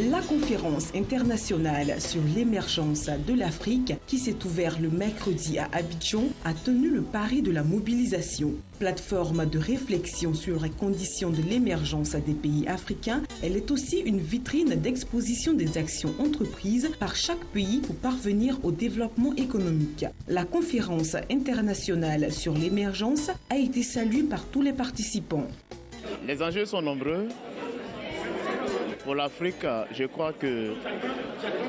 La conférence internationale sur l'émergence de l'Afrique, qui s'est ouverte le mercredi à Abidjan, a tenu le pari de la mobilisation. Plateforme de réflexion sur les conditions de l'émergence des pays africains, elle est aussi une vitrine d'exposition des actions entreprises par chaque pays pour parvenir au développement économique. La conférence internationale sur l'émergence a été saluée par tous les participants. Les enjeux sont nombreux. Pour l'Afrique, je crois que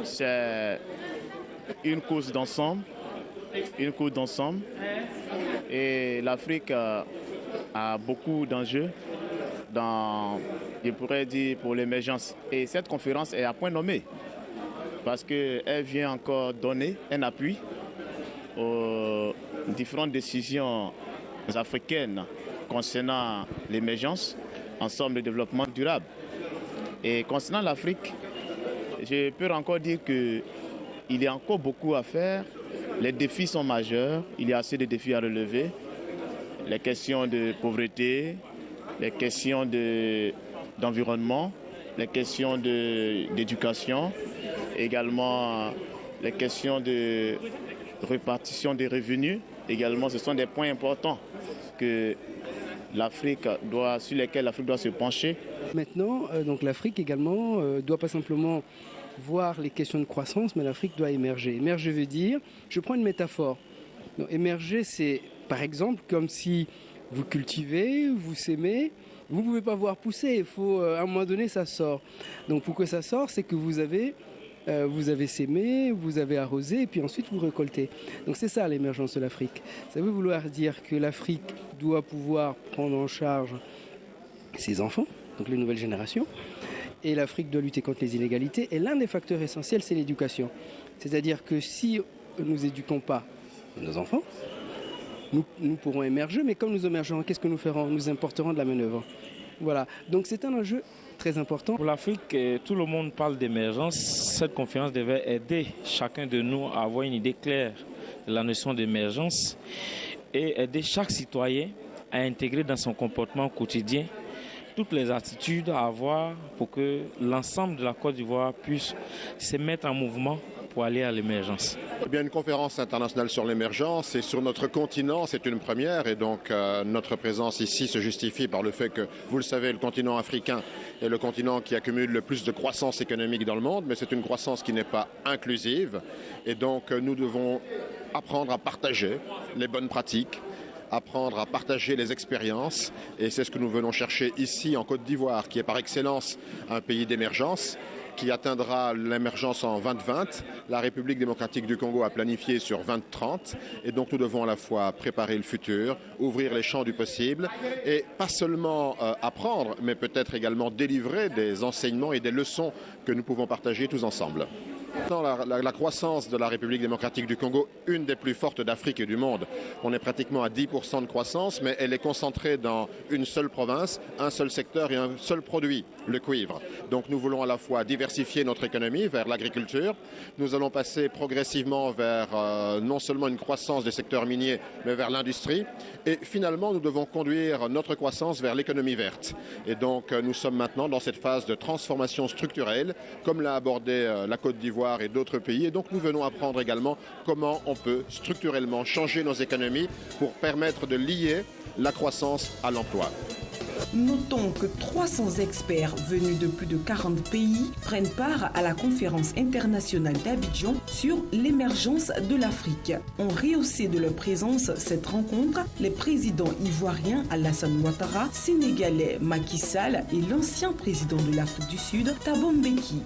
c'est une cause d'ensemble. Et l'Afrique a beaucoup d'enjeux je pourrais dire, pour l'émergence. Et cette conférence est à point nommé parce qu'elle vient encore donner un appui aux différentes décisions africaines concernant l'émergence, ensemble de développement durable. Et concernant l'Afrique, je peux encore dire qu'il y a encore beaucoup à faire. Les défis sont majeurs, il y a assez de défis à relever. Les questions de pauvreté, les questions d'environnement, les questions d'éducation, également les questions de répartition des revenus. Également, ce sont des points importants sur lesquels l'Afrique doit se pencher. Maintenant, donc l'Afrique également doit pas simplement voir les questions de croissance, mais l'Afrique doit émerger. Émerger veut dire, je prends une métaphore. Donc, émerger, c'est par exemple comme si vous cultivez, vous sémez, vous ne pouvez pas voir pousser, il faut à un moment donné ça sort. Donc pour que ça sorte, c'est que vous avez sémé, vous avez arrosé et puis ensuite vous récoltez. Donc c'est ça l'émergence de l'Afrique. Ça veut vouloir dire que l'Afrique doit pouvoir prendre en charge ses enfants, donc les nouvelles générations, et l'Afrique doit lutter contre les inégalités. Et l'un des facteurs essentiels, c'est l'éducation. C'est-à-dire que si nous n'éduquons pas nos enfants, nous pourrons émerger, mais comme nous émergerons, qu'est-ce que nous ferons? Nous importerons de la main-d'œuvre. Voilà. Donc c'est un enjeu très important. Pour l'Afrique, tout le monde parle d'émergence. Cette conférence devait aider chacun de nous à avoir une idée claire de la notion d'émergence et aider chaque citoyen à intégrer dans son comportement quotidien toutes les attitudes à avoir pour que l'ensemble de la Côte d'Ivoire puisse se mettre en mouvement pour aller à l'émergence. Eh bien, une conférence internationale sur l'émergence et sur notre continent, c'est une première et donc notre présence ici se justifie par le fait que, vous le savez, le continent africain est le continent qui accumule le plus de croissance économique dans le monde, mais c'est une croissance qui n'est pas inclusive et donc nous devons apprendre à partager les bonnes pratiques, apprendre à partager les expériences et c'est ce que nous venons chercher ici en Côte d'Ivoire qui est par excellence un pays d'émergence qui atteindra l'émergence en 2020. La République démocratique du Congo a planifié sur 2030 et donc nous devons à la fois préparer le futur, ouvrir les champs du possible et pas seulement apprendre mais peut-être également délivrer des enseignements et des leçons que nous pouvons partager tous ensemble. La croissance de la République démocratique du Congo, une des plus fortes d'Afrique et du monde. On est pratiquement à 10% de croissance, mais elle est concentrée dans une seule province, un seul secteur et un seul produit, le cuivre. Donc nous voulons à la fois diversifier notre économie vers l'agriculture. Nous allons passer progressivement vers non seulement une croissance des secteurs miniers, mais vers l'industrie. Et finalement, nous devons conduire notre croissance vers l'économie verte. Et donc nous sommes maintenant dans cette phase de transformation structurelle, comme l'a abordé la Côte d'Ivoire et d'autres pays. Et donc nous venons apprendre également comment on peut structurellement changer nos économies pour permettre de lier la croissance à l'emploi. Notons que 300 experts venus de plus de 40 pays prennent part à la conférence internationale d'Abidjan sur l'émergence de l'Afrique. Ont rehaussé de leur présence cette rencontre les présidents ivoiriens Alassane Ouattara, sénégalais Macky Sall et l'ancien président de l'Afrique du Sud, Thabo Mbeki.